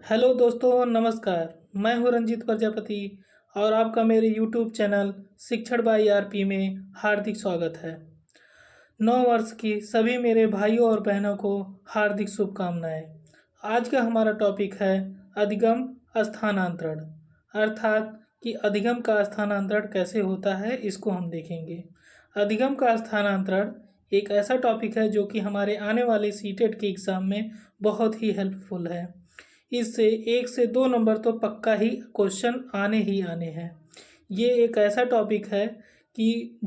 Hello दोस्तों, नमस्कार। मैं हूं रंजीत प्रजापति और आपका मेरे यूट्यूब चैनल शिक्षण बाई आरपी में हार्दिक स्वागत है। 9 वर्ष की सभी मेरे भाइयों और बहनों को हार्दिक शुभकामनाएं। आज का हमारा टॉपिक है अधिगम स्थानांतरण, अर्थात कि अधिगम का स्थानांतरण कैसे होता है, इसको हम देखेंगे। अधिगम का स्थानांतरण एक ऐसा टॉपिक है जो कि हमारे आने वाले सीटेट के एग्ज़ाम में बहुत ही हेल्पफुल है। इससे 1 से 2 नंबर तो पक्का ही क्वेश्चन आने ही आने हैं। ये एक ऐसा टॉपिक है कि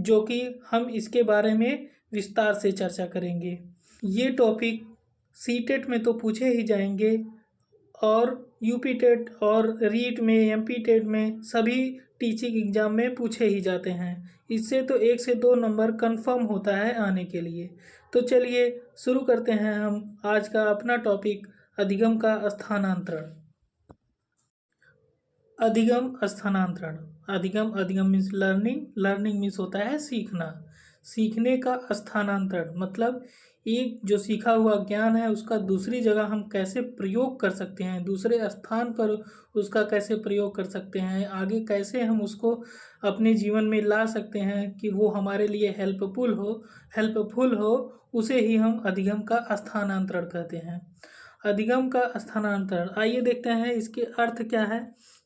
हम इसके बारे में विस्तार से चर्चा करेंगे। ये टॉपिक सीटेट में तो पूछे ही जाएंगे और यूपी टेट और रीट में, एमपी टेट में, सभी टीचिंग एग्जाम में पूछे ही जाते हैं। इससे तो 1 से 2 नंबर कंफर्म होता है आने के लिए। तो चलिए शुरू करते हैं हम आज का अपना टॉपिक, अधिगम का स्थानांतरण। अधिगम स्थानांतरण। अधिगम मीन्स लर्निंग, लर्निंग मीन्स होता है सीखना। सीखने का स्थानांतरण मतलब एक जो सीखा हुआ ज्ञान है उसका दूसरी जगह हम कैसे प्रयोग कर सकते हैं, दूसरे स्थान पर उसका कैसे प्रयोग कर सकते हैं, आगे कैसे हम उसको अपने जीवन में ला सकते हैं कि वो हमारे लिए हेल्पफुल हो, उसे ही हम अधिगम का स्थानांतरण कहते हैं। अधिगम का स्थानांतरण, आइए देखते हैं इसके अर्थ क्या है।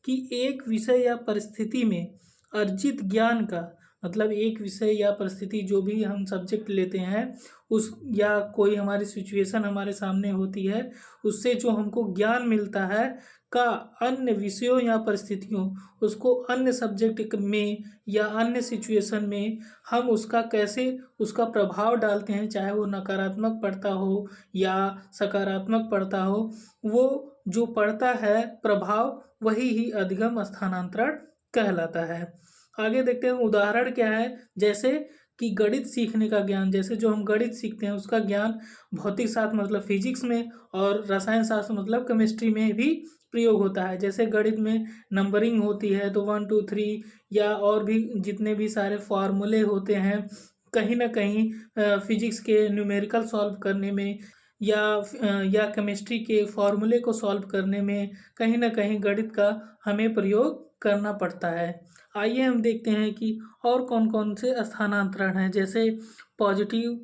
कि एक विषय या परिस्थिति में अर्जित ज्ञान का मतलब एक विषय या परिस्थिति जो भी हम सब्जेक्ट लेते हैं उस या कोई हमारी सिचुएशन हमारे सामने होती है, उससे जो हमको ज्ञान मिलता है का अन्य विषयों या परिस्थितियों, उसको अन्य सब्जेक्ट में या अन्य सिचुएशन में हम उसका कैसे उसका प्रभाव डालते हैं, चाहे वो नकारात्मक पड़ता हो या सकारात्मक पड़ता हो, वो जो पड़ता है प्रभाव वही ही अधिगम स्थानांतरण कहलाता है। आगे देखते हैं उदाहरण क्या है। जैसे कि गणित सीखने का ज्ञान, जैसे जो हम गणित सीखते हैं उसका ज्ञान भौतिक शास्त्र मतलब फिजिक्स में और रसायन शास्त्र मतलब केमिस्ट्री में भी प्रयोग होता है। जैसे गणित में नंबरिंग होती है तो 1 2 3 या और भी जितने भी सारे फार्मूले होते हैं, कहीं ना कहीं फिजिक्स के न्यूमेरिकल सॉल्व करने में या केमिस्ट्री के फॉर्मूले को सॉल्व करने में कहीं ना कहीं गणित का हमें प्रयोग करना पड़ता है। आइए हम देखते हैं कि और कौन कौन से स्थानांतरण हैं। जैसे पॉजिटिव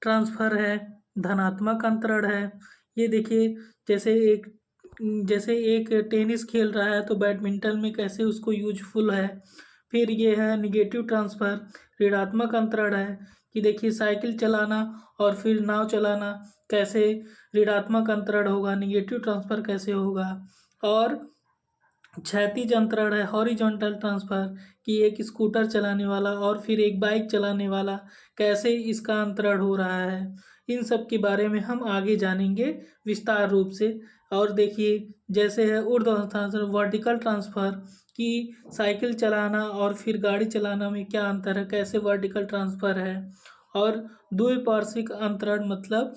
ट्रांसफ़र है, धनात्मक अंतरण है। ये देखिए, जैसे एक टेनिस खेल रहा है तो बैडमिंटन में कैसे उसको यूजफुल है। फिर ये है निगेटिव ट्रांसफ़र, ऋणात्मक अंतरण है कि देखिए साइकिल चलाना और फिर नाव चलाना कैसे ऋणात्मक अंतरण होगा, निगेटिव ट्रांसफ़र कैसे होगा। और क्षैतिज अंतरण है, हॉरिजॉन्टल ट्रांसफ़र, कि एक स्कूटर चलाने वाला और फिर एक बाइक चलाने वाला कैसे इसका अंतरण हो रहा है। इन सब के बारे में हम आगे जानेंगे विस्तार रूप से। और देखिए जैसे है ऊर्ध्वाधर ट्रांसफ़र, वर्टिकल ट्रांसफ़र, कि साइकिल चलाना और फिर गाड़ी चलाना में क्या अंतर है, कैसे वर्टिकल ट्रांसफ़र है। और द्विपार्श्विक अंतरण मतलब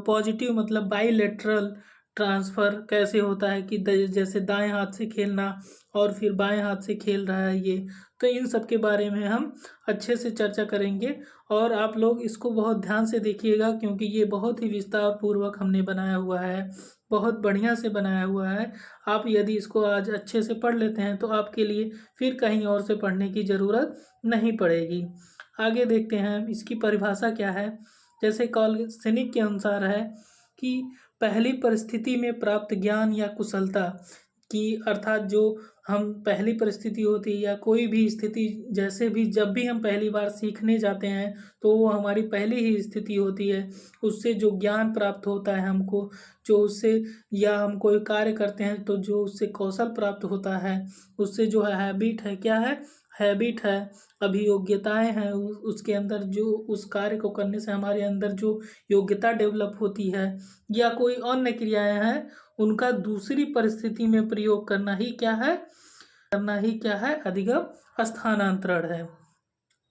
पॉजिटिव मतलब बाईलेटरल ट्रांसफ़र कैसे होता है कि जैसे दाएं हाथ से खेलना और फिर बाएं हाथ से खेल रहा है ये। तो इन सब के बारे में हम अच्छे से चर्चा करेंगे और आप लोग इसको बहुत ध्यान से देखिएगा क्योंकि ये बहुत ही विस्तार पूर्वक हमने बनाया हुआ है, बहुत बढ़िया से बनाया हुआ है। आप यदि इसको आज अच्छे से पढ़ लेते हैं तो आपके लिए फिर कहीं और से पढ़ने की ज़रूरत नहीं पड़ेगी। आगे देखते हैं इसकी परिभाषा क्या है। जैसे कॉलसेनिक के अनुसार है कि पहली परिस्थिति में प्राप्त ज्ञान या कुशलता की, अर्थात जो हम पहली परिस्थिति होती है या कोई भी स्थिति, जैसे भी जब भी हम पहली बार सीखने जाते हैं तो वो हमारी पहली ही स्थिति होती है। उससे जो ज्ञान प्राप्त होता है हमको, जो उससे या हम कोई कार्य करते हैं तो जो उससे कौशल प्राप्त होता है, उससे जो है हैबिट है, क्या है, हैबिट है, अभियोग्यताएं हैं, उसके अंदर जो उस कार्य को करने से हमारे अंदर जो योग्यता डेवलप होती है या कोई अन्य क्रियाएं हैं, उनका दूसरी परिस्थिति में प्रयोग करना ही क्या है, अधिगम स्थानांतरण है।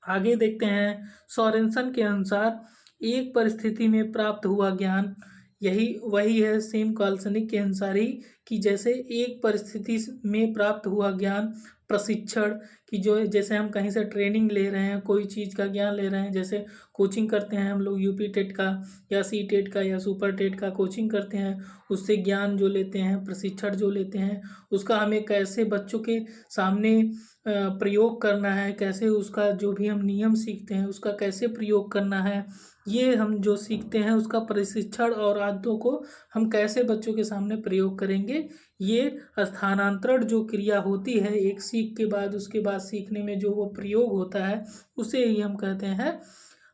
आगे देखते हैं सोरेनसन के अनुसार एक परिस्थिति में प्राप्त हुआ ज्ञान यही वही है सेम काल्पनिक के अनुसार ही, कि जैसे एक परिस्थिति में प्राप्त हुआ ज्ञान प्रशिक्षण, कि जो जैसे हम कहीं से ट्रेनिंग ले रहे हैं, कोई चीज़ का ज्ञान ले रहे हैं, जैसे कोचिंग करते हैं हम लोग यूपी टेट का या सी टेट का या सुपर टेट का कोचिंग करते हैं, उससे ज्ञान जो लेते हैं, प्रशिक्षण जो लेते हैं, उसका हमें कैसे बच्चों के सामने प्रयोग करना है, कैसे उसका जो भी हम नियम सीखते हैं उसका कैसे प्रयोग करना है, ये हम जो सीखते हैं उसका प्रशिक्षण और आदतों को हम कैसे बच्चों के सामने प्रयोग करेंगे, ये स्थानांतरण जो क्रिया होती है एक सीख के बाद उसके बाद सीखने में जो वो प्रयोग होता है, उसे ही हम कहते हैं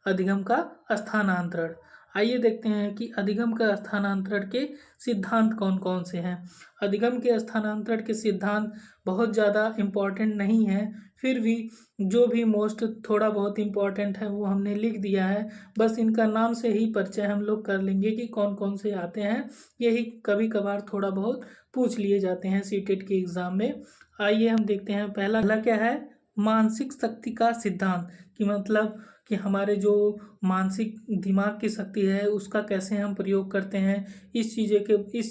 अधिगम का स्थानांतरण। आइए देखते हैं कि अधिगम का स्थानांतरण के सिद्धांत कौन कौन से हैं। अधिगम के स्थानांतरण के सिद्धांत बहुत ज़्यादा इम्पॉर्टेंट नहीं है, फिर भी जो भी मोस्ट थोड़ा बहुत इम्पॉर्टेंट है वो हमने लिख दिया है। बस इनका नाम से ही परिचय हम लोग कर लेंगे कि कौन कौन से आते हैं, यही कभी कभार थोड़ा बहुत पूछ लिए जाते हैं सीटेट के एग्ज़ाम में। आइए हम देखते हैं पहला क्या है, मानसिक शक्ति का सिद्धांत, कि मतलब कि हमारे जो मानसिक दिमाग की शक्ति है उसका कैसे हम प्रयोग करते हैं, इस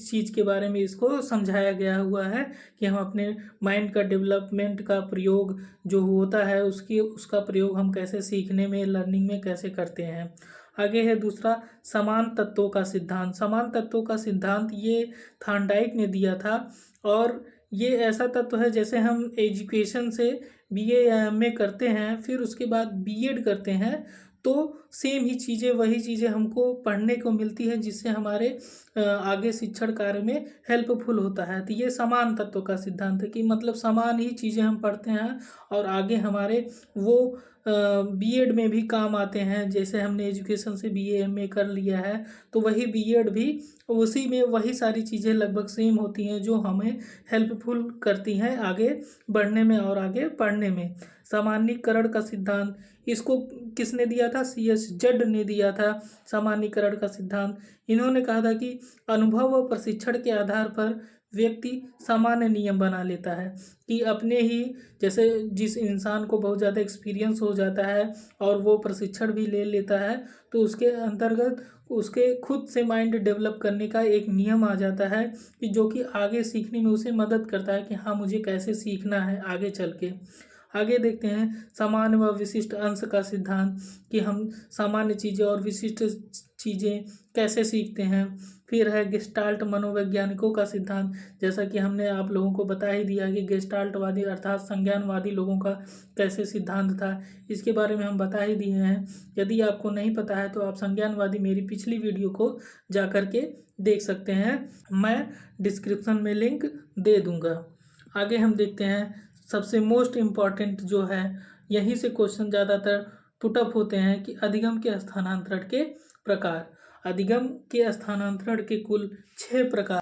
चीज़ के बारे में इसको समझाया गया हुआ है कि हम अपने माइंड का डेवलपमेंट का प्रयोग जो होता है उसका प्रयोग हम कैसे सीखने में, लर्निंग में कैसे करते हैं। आगे है दूसरा, समान तत्वों का सिद्धांत। समान तत्वों का सिद्धांत ये थॉर्नडाइक ने दिया था, और ये ऐसा तत्व है जैसे हम एजुकेशन से बीए या एमए करते हैं, फिर उसके बाद बीएड करते हैं, तो सेम ही चीज़ें वही चीज़ें हमको पढ़ने को मिलती है जिससे हमारे आगे शिक्षण कार्य में हेल्पफुल होता है। तो ये समान तत्व का सिद्धांत है कि मतलब समान ही चीज़ें हम पढ़ते हैं और आगे हमारे वो बीएड में भी काम आते हैं। जैसे हमने एजुकेशन से बीए एमए कर लिया है तो वही बीएड भी उसी में वही सारी चीज़ें लगभग सेम होती हैं जो हमें हेल्पफुल करती हैं आगे बढ़ने में और आगे पढ़ने में। सामान्यीकरण का सिद्धांत, इसको किसने दिया था, CS जड ने दिया था सामान्यीकरण का सिद्धांत। इन्होंने कहा था कि अनुभव व प्रशिक्षण के आधार पर व्यक्ति सामान्य नियम बना लेता है, कि अपने ही जैसे जिस इंसान को बहुत ज़्यादा एक्सपीरियंस हो जाता है और वो प्रशिक्षण भी ले लेता है तो उसके अंतर्गत उसके खुद से माइंड डेवलप करने का एक नियम आ जाता है कि जो कि आगे सीखने में उसे मदद करता है कि हाँ मुझे कैसे सीखना है आगे चल के। आगे देखते हैं सामान्य व विशिष्ट अंश का सिद्धांत, कि हम सामान्य चीज़ें और विशिष्ट चीज़ें कैसे सीखते हैं। फिर है गेस्टाल्ट मनोवैज्ञानिकों का सिद्धांत, जैसा कि हमने आप लोगों को बता ही दिया कि गेस्टाल्टवादी अर्थात संज्ञानवादी लोगों का कैसे सिद्धांत था, इसके बारे में हम बता ही दिए हैं। यदि आपको नहीं पता है तो आप संज्ञानवादी मेरी पिछली वीडियो को जा कर के देख सकते हैं, मैं डिस्क्रिप्शन में लिंक दे दूँगा। आगे हम देखते हैं सबसे मोस्ट इम्पॉर्टेंट जो है, यहीं से क्वेश्चन ज़्यादातर पुटअप होते हैं कि अधिगम के स्थानांतरण के प्रकार। अधिगम के स्थानांतरण के कुल 6 प्रकार।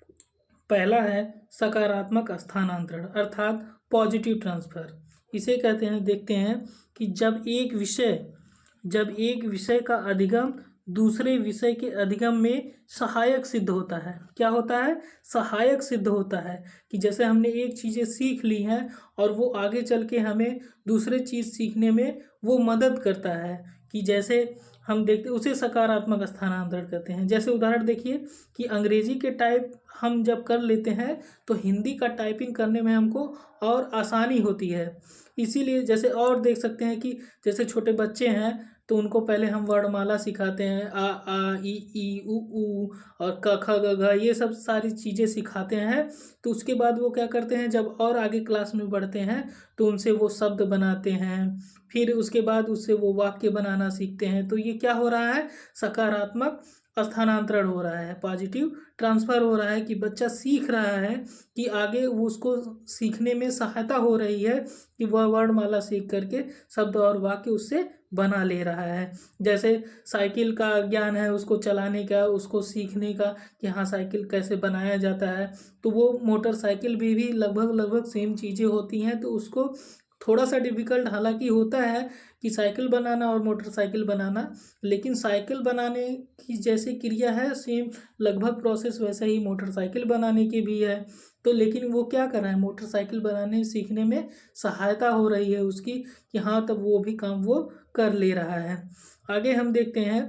पहला है सकारात्मक स्थानांतरण अर्थात पॉजिटिव ट्रांसफ़र। इसे कहते हैं, देखते हैं कि जब एक विषय का अधिगम दूसरे विषय के अधिगम में सहायक सिद्ध होता है। क्या होता है, सहायक सिद्ध होता है, कि जैसे हमने एक चीज़ें सीख ली हैं और वो आगे चल के हमें दूसरे चीज़ सीखने में वो मदद करता है, कि जैसे हम देखते उसे सकारात्मक स्थानांतरण कहते हैं। जैसे उदाहरण देखिए कि अंग्रेजी के टाइप हम जब कर लेते हैं तो हिंदी का टाइपिंग करने में हमको और आसानी होती है। इसीलिए जैसे और देख सकते हैं कि जैसे छोटे बच्चे हैं तो उनको पहले हम वर्णमाला सिखाते हैं, आ ई ई उ ऊ और क ख ग घ, ये सब सारी चीज़ें सिखाते हैं। तो उसके बाद वो क्या करते हैं, जब और आगे क्लास में बढ़ते हैं तो उनसे वो शब्द बनाते हैं, फिर उसके बाद उससे वो वाक्य बनाना सीखते हैं। तो ये क्या हो रहा है, सकारात्मक स्थानांतरण हो रहा है, पॉजिटिव ट्रांसफ़र हो रहा है, कि बच्चा सीख रहा है कि आगे वो उसको सीखने में सहायता हो रही है कि वह वर्णमाला सीख करके शब्द और वाक्य उससे बना ले रहा है। जैसे साइकिल का ज्ञान है उसको चलाने का, उसको सीखने का कि हाँ साइकिल कैसे बनाया जाता है, तो वो मोटरसाइकिल भी लगभग सेम चीज़ें होती हैं। तो उसको थोड़ा सा डिफ़िकल्ट हालांकि होता है कि साइकिल बनाना और मोटरसाइकिल बनाना, लेकिन साइकिल बनाने की जैसे क्रिया है सेम लगभग प्रोसेस वैसे ही मोटरसाइकिल बनाने की भी है। तो लेकिन वो क्या कर रहा है, मोटरसाइकिल बनाने सीखने में सहायता हो रही है उसकी, कि हाँ तब वो भी काम वो कर ले रहा है। आगे हम देखते हैं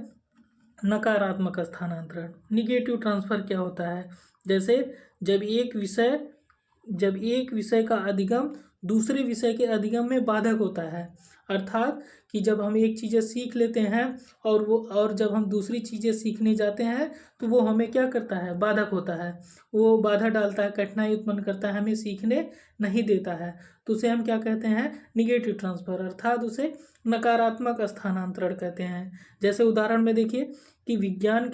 नकारात्मक स्थानांतरण। निगेटिव ट्रांसफर क्या होता है? जैसे जब एक विषय का अधिगम दूसरे विषय के अधिगम में बाधक होता है, अर्थात कि जब हम एक चीज़ें सीख लेते हैं और जब हम दूसरी चीज़ें सीखने जाते हैं तो वो हमें क्या करता है? बाधक होता है, वो बाधा डालता है, कठिनाई उत्पन्न करता है, हमें सीखने नहीं देता है। तो उसे हम क्या कहते हैं? निगेटिव ट्रांसफर, अर्थात उसे नकारात्मक स्थानांतरण कहते हैं। जैसे उदाहरण में देखिए कि विज्ञान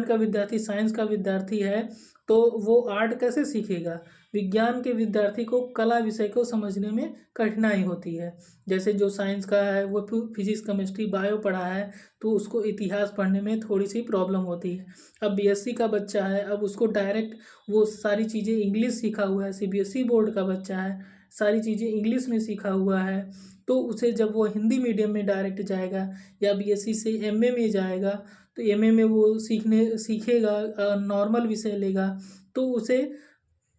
का विद्यार्थी साइंस का विद्यार्थी है, तो वो आर्ट कैसे सीखेगा? विज्ञान के विद्यार्थी को कला विषय को समझने में कठिनाई होती है। जैसे जो साइंस का है वो फिजिक्स केमिस्ट्री बायो पढ़ा है, तो उसको इतिहास पढ़ने में थोड़ी सी प्रॉब्लम होती है। अब बीएससी का बच्चा है, अब उसको डायरेक्ट वो सारी चीज़ें इंग्लिश सीखा हुआ है, सीबीएसई बोर्ड का बच्चा है, सारी चीज़ें इंग्लिश में सीखा हुआ है, तो उसे जब वो हिंदी मीडियम में डायरेक्ट जाएगा या बीएससी से एमए में जाएगा, तो एमए में वो सीखेगा, नॉर्मल विषय लेगा, तो उसे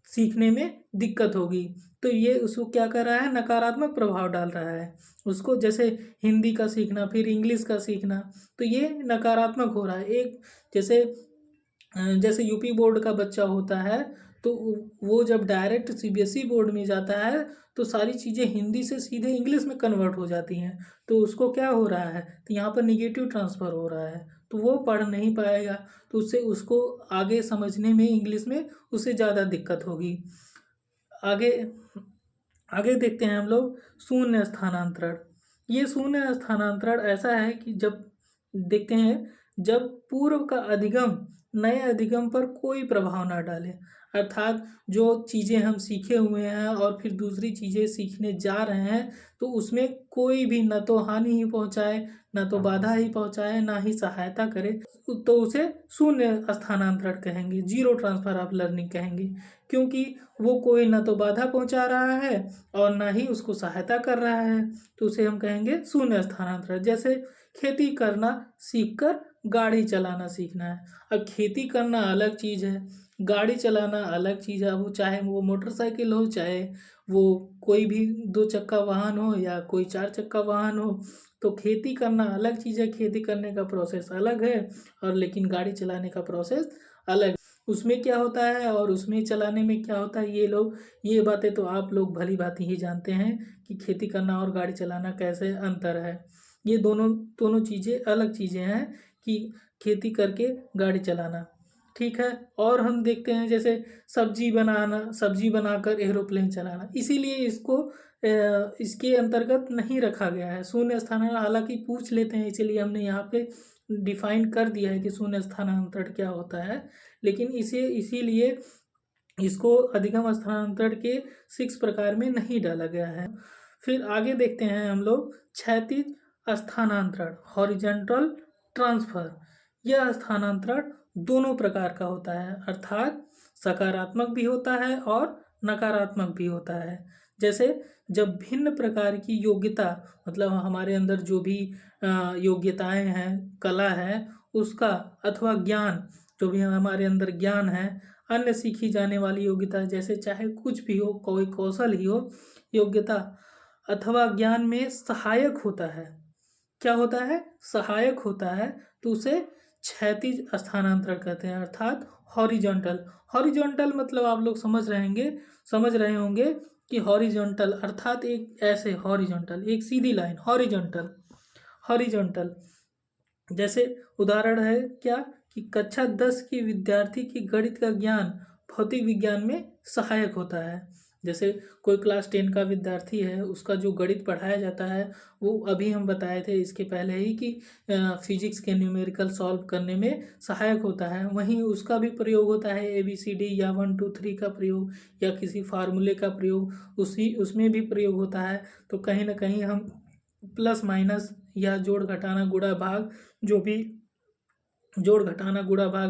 सीखने में दिक्कत होगी। तो ये उसको क्या कर रहा है? नकारात्मक प्रभाव डाल रहा है। उसको जैसे हिंदी का सीखना फिर इंग्लिश का सीखना, तो ये नकारात्मक हो रहा है। एक जैसे यूपी बोर्ड का बच्चा होता है, तो वो जब डायरेक्ट सीबीएसई बोर्ड में जाता है तो सारी चीज़ें हिंदी से सीधे इंग्लिश में कन्वर्ट हो जाती हैं, तो उसको क्या हो रहा है? तो यहाँ पर निगेटिव ट्रांसफ़र हो रहा है, तो वो पढ़ नहीं पाएगा, तो उससे उसको आगे समझने में इंग्लिश में उसे ज़्यादा दिक्कत होगी। आगे आगे देखते हैं हम लोग शून्य स्थानांतरण। ये शून्य स्थानांतरण ऐसा है कि जब देखते हैं जब पूर्व का अधिगम नए अधिगम पर कोई प्रभाव ना डाले, अर्थात जो चीज़ें हम सीखे हुए हैं और फिर दूसरी चीज़ें सीखने जा रहे हैं, तो उसमें कोई भी न तो हानि ही पहुंचाए, न तो बाधा ही पहुंचाए, ना ही सहायता करे, तो उसे शून्य स्थानांतरण कहेंगे, जीरो ट्रांसफर ऑफ लर्निंग कहेंगे। क्योंकि वो कोई ना तो बाधा पहुंचा रहा है और ना ही उसको सहायता कर रहा है, तो उसे हम कहेंगे शून्य स्थानांतरण। जैसे खेती करना सीखकर गाड़ी चलाना सीखना है। अब खेती करना अलग चीज़ है, गाड़ी चलाना अलग चीज़ है। वो चाहे वो मोटरसाइकिल हो, चाहे वो कोई भी दो चक्का वाहन हो या कोई चार चक्का वाहन हो, तो खेती करना अलग चीज़ है, खेती करने का प्रोसेस अलग है, और लेकिन गाड़ी चलाने का प्रोसेस अलग। उसमें क्या होता है और उसमें चलाने में क्या होता है, ये बातें तो आप लोग भली भांति ही जानते हैं कि खेती करना और गाड़ी चलाना कैसे अंतर है। ये दोनों दोनों चीज़ें अलग चीज़ें हैं कि खेती करके गाड़ी चलाना, ठीक है। और हम देखते हैं जैसे सब्जी बनाकर एरोप्लेन चलाना, इसीलिए इसके अंतर्गत नहीं रखा गया है शून्य स्थानांतरण। हालांकि पूछ लेते हैं, इसीलिए हमने यहाँ पे डिफाइन कर दिया है कि शून्य स्थानांतरण क्या होता है, लेकिन इसीलिए इसको अधिगम स्थानांतरण के 6 प्रकार में नहीं डाला गया है। फिर आगे देखते हैं हम लोग क्षैतिज स्थानांतरण, हॉरिजॉन्टल ट्रांसफर। यह स्थानांतरण दोनों प्रकार का होता है, अर्थात सकारात्मक भी होता है और नकारात्मक भी होता है। जैसे जब भिन्न प्रकार की योग्यता, मतलब हमारे अंदर जो भी योग्यताएं हैं, कला है उसका, अथवा ज्ञान, जो भी हमारे अंदर ज्ञान है, अन्य सीखी जाने वाली योग्यता, जैसे चाहे कुछ भी हो, कोई कौशल ही हो, योग्यता अथवा ज्ञान में सहायक होता है। क्या होता है? सहायक होता है, तो उसे क्षैतिज स्थानांतरण कहते हैं, अर्थात हॉरिजॉन्टल। हॉरिजॉन्टल मतलब आप लोग समझ रहे होंगे कि हॉरिजॉन्टल अर्थात एक ऐसे हॉरिजॉन्टल, एक सीधी लाइन, हॉरिजॉन्टल। जैसे उदाहरण है क्या कि कक्षा 10 के विद्यार्थी की गणित का ज्ञान भौतिक विज्ञान में सहायक होता है। जैसे कोई क्लास 10 का विद्यार्थी है, उसका जो गणित पढ़ाया जाता है वो अभी हम बताए थे इसके पहले ही कि फिजिक्स के न्यूमेरिकल सॉल्व करने में सहायक होता है। वहीं उसका भी प्रयोग होता है ABCD या 1 2 3 का प्रयोग, या किसी फार्मूले का प्रयोग उसमें भी प्रयोग होता है। तो कहीं ना कहीं हम प्लस माइनस या जोड़ घटाना गुणा भाग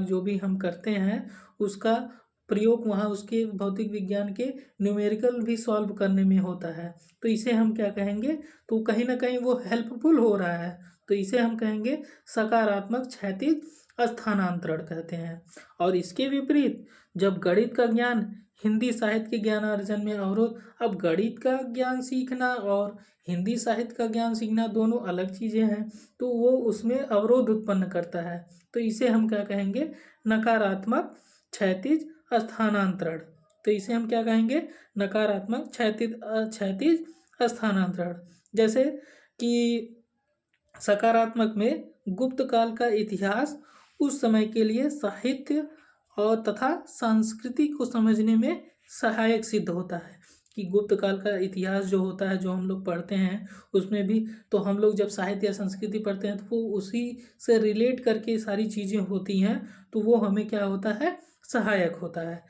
जो भी हम करते हैं, उसका प्रयोग वहाँ उसके भौतिक विज्ञान के न्यूमेरिकल भी सॉल्व करने में होता है। तो इसे हम क्या कहेंगे? तो कहीं ना कहीं वो हेल्पफुल हो रहा है, तो इसे हम कहेंगे सकारात्मक क्षैतिज स्थानांतरण कहते हैं। और इसके विपरीत जब गणित का ज्ञान हिंदी साहित्य के ज्ञान अर्जन में अवरोध, अब गणित का ज्ञान सीखना और हिंदी साहित्य का ज्ञान सीखना दोनों अलग चीज़ें हैं, तो वो उसमें अवरोध उत्पन्न करता है। तो इसे हम क्या कहेंगे? नकारात्मक क्षैतिज स्थानांतरण। तो इसे हम क्या कहेंगे? नकारात्मक क्षैतिज स्थानांतरण। जैसे कि सकारात्मक में गुप्त काल का इतिहास उस समय के लिए साहित्य और तथा संस्कृति को समझने में सहायक सिद्ध होता है। कि गुप्त काल का इतिहास जो होता है, जो हम लोग पढ़ते हैं, उसमें भी तो हम लोग जब साहित्य या संस्कृति पढ़ते हैं तो वो उसी से रिलेट करके सारी चीज़ें होती हैं, तो वो हमें क्या होता है? सहायक होता है।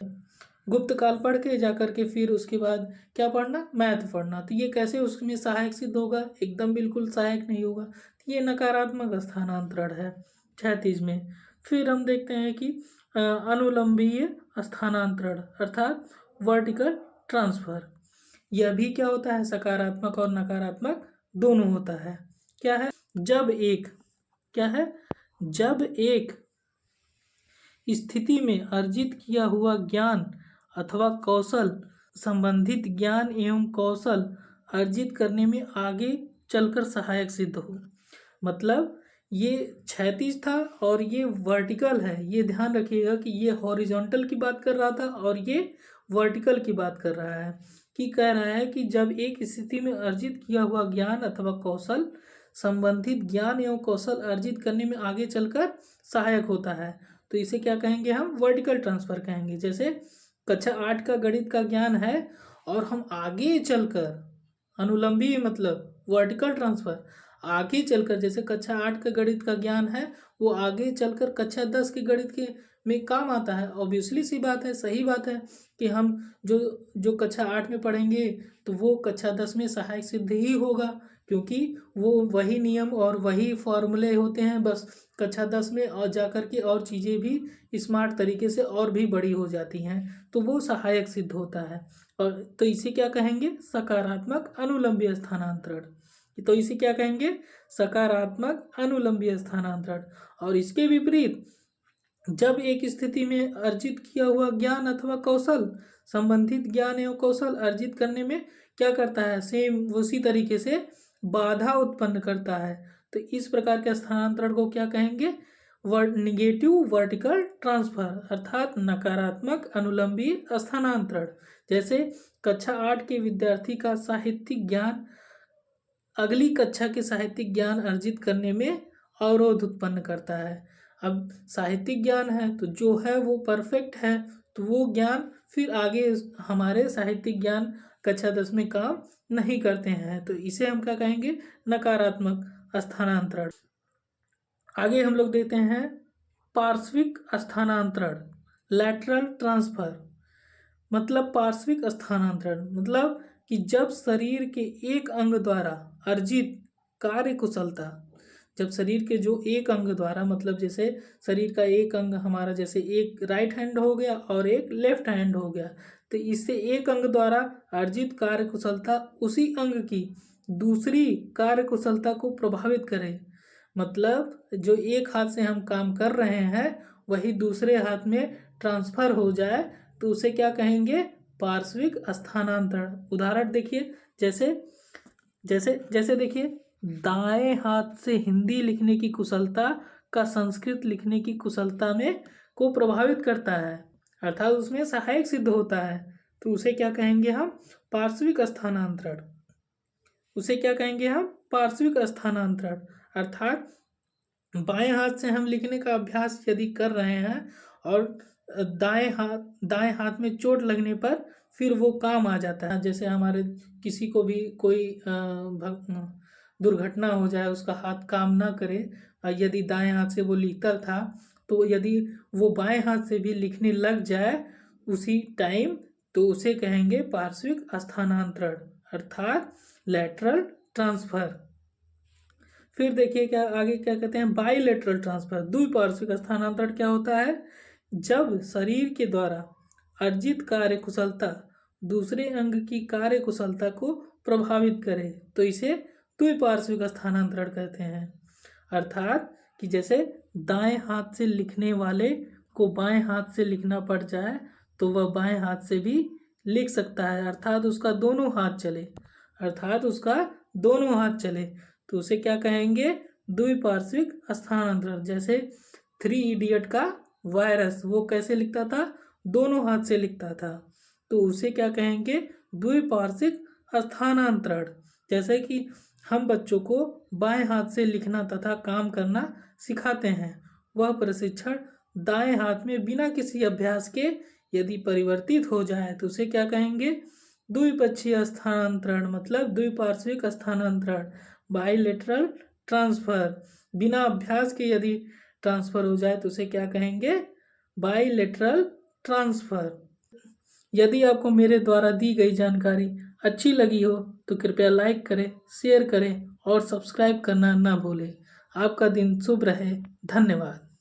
गुप्त काल पढ़ के जाकर के फिर उसके बाद क्या पढ़ना? मैथ पढ़ना। तो ये कैसे उसमें सहायक सिद्ध होगा? एकदम बिल्कुल सहायक नहीं होगा। तो ये नकारात्मक स्थानांतरण है क्षैतिज में। फिर हम देखते हैं कि अनुलंबीय स्थानांतरण अर्थात वर्टिकल ट्रांसफर। यह भी क्या होता है? सकारात्मक और नकारात्मक दोनों होता है। क्या है? जब एक स्थिति में अर्जित किया हुआ ज्ञान अथवा कौशल संबंधित ज्ञान एवं कौशल अर्जित करने में आगे चलकर सहायक सिद्ध हो। मतलब ये क्षैतिज था और ये वर्टिकल है। ये ध्यान रखिएगा कि ये हॉरिजॉन्टल की बात कर रहा था और ये वर्टिकल की बात कर रहा है। कि कह रहा है कि जब एक स्थिति में अर्जित किया हुआ ज्ञान अथवा कौशल संबंधित ज्ञान एवं कौशल अर्जित करने में आगे चलकर सहायक होता है, तो इसे क्या कहेंगे? हम वर्टिकल ट्रांसफर कहेंगे। जैसे कक्षा 8 का गणित का ज्ञान है और हम आगे चलकर, अनुलंबी मतलब वर्टिकल ट्रांसफर, आगे चलकर जैसे कक्षा 8 का गणित का ज्ञान है वो आगे चलकर कक्षा 10 के गणित के में काम आता है। ऑब्वियसली सी बात है, सही बात है कि हम जो जो कक्षा 8 में पढ़ेंगे तो वो कक्षा 10 में सहायक सिद्ध ही होगा, क्योंकि वो वही नियम और वही फॉर्मूले होते हैं। बस कक्षा 10 में और जाकर के और चीज़ें भी स्मार्ट तरीके से और भी बड़ी हो जाती हैं, तो वो सहायक सिद्ध होता है। और तो इसे क्या कहेंगे? सकारात्मक अनुलंबी स्थानांतरण। तो इसे क्या कहेंगे? सकारात्मक अनुलंबी स्थानांतरण। और इसके विपरीत जब एक स्थिति में अर्जित किया हुआ ज्ञान अथवा कौशल संबंधित ज्ञान एवं कौशल अर्जित करने में क्या करता है? सेम उसी तरीके से बाधा उत्पन्न करता है। तो इस प्रकार के स्थानांतरण को क्या कहेंगे? निगेटिव वर्टिकल ट्रांसफर अर्थात नकारात्मक अनुलंबी स्थानांतरण। जैसे कक्षा 8 के विद्यार्थी का साहित्यिक ज्ञान अगली कक्षा के साहित्यिक ज्ञान अर्जित करने में अवरोध उत्पन्न करता है। अब साहित्यिक ज्ञान है तो जो है वो परफेक्ट है, तो वो ज्ञान फिर आगे हमारे साहित्यिक ज्ञान कक्षा 10 में काम नहीं करते हैं, तो इसे हम क्या कहेंगे? नकारात्मक स्थानांतरण। आगे हम लोग देते हैं पार्श्विक स्थानांतरण, लैटरल ट्रांसफर। मतलब पार्श्विक स्थानांतरण मतलब कि जब शरीर के एक अंग द्वारा अर्जित कार्य कुशलता, जब शरीर के जो एक अंग द्वारा, मतलब जैसे शरीर का एक अंग हमारा, जैसे एक राइट हैंड हो गया और एक लेफ्ट हैंड हो गया, तो इससे एक अंग द्वारा अर्जित कार्य कुशलता उसी अंग की दूसरी कार्य कुशलता को प्रभावित करे। मतलब जो एक हाथ से हम काम कर रहे हैं वही दूसरे हाथ में ट्रांसफर हो जाए, तो उसे क्या कहेंगे? पार्श्विक स्थानांतरण। उदाहरण देखिए, जैसे जैसे जैसे देखिए, दाएं हाथ से हिंदी लिखने की कुशलता का संस्कृत लिखने की कुशलता में को प्रभावित करता है, अर्थात उसमें सहायक सिद्ध होता है, तो उसे क्या कहेंगे हम? पार्श्विक स्थानांतरण। उसे क्या कहेंगे हम? पार्श्विक स्थानांतरण। अर्थात बाएं हाथ से हम लिखने का अभ्यास यदि कर रहे हैं और दाएं हाथ में चोट लगने पर फिर वो काम आ जाता है। जैसे हमारे किसी को भी कोई दुर्घटना हो जाए, उसका हाथ काम ना करे, यदि दाएं हाथ से वो लिखता था, तो यदि वो बाएं हाथ से भी लिखने लग जाए उसी टाइम, तो उसे कहेंगे पार्श्विक स्थानांतरण अर्थात लैटरल ट्रांसफर। फिर देखिए क्या आगे क्या कहते हैं? बाइलेटरल ट्रांसफर, द्विपार्श्विक स्थानांतरण। क्या होता है? जब शरीर के द्वारा अर्जित कार्य कुशलता दूसरे अंग की कार्य कुशलता को प्रभावित करे, तो इसे द्विपार्श्विक स्थानांतरण कहते हैं। अर्थात कि जैसे दाएं हाथ से लिखने वाले को बाएं हाथ से लिखना पड़ जाए तो वह बाएं हाथ से भी लिख सकता है, अर्थात उसका दोनों हाथ चले तो उसे क्या कहेंगे? द्विपार्श्विक स्थानांतरण। जैसे 3 इडियट का वायरस वो कैसे लिखता था? दोनों हाथ से लिखता था, तो उसे क्या कहेंगे? द्विपार्श्विक स्थानांतरण। जैसे कि हम बच्चों को बाएं हाथ से लिखना तथा काम करना सिखाते हैं, वह प्रशिक्षण दाएं हाथ में बिना किसी अभ्यास के यदि परिवर्तित हो जाए तो उसे क्या कहेंगे? द्विपक्षीय स्थानांतरण, मतलब द्विपार्श्विक स्थानांतरण, बाइलेटरल ट्रांसफर। बिना अभ्यास के यदि ट्रांसफर हो जाए तो उसे क्या कहेंगे? Bilateral transfer. यदि आपको मेरे द्वारा दी गई जानकारी अच्छी लगी हो तो कृपया लाइक करें, शेयर करें और सब्सक्राइब करना ना भूलें। आपका दिन शुभ रहे। धन्यवाद।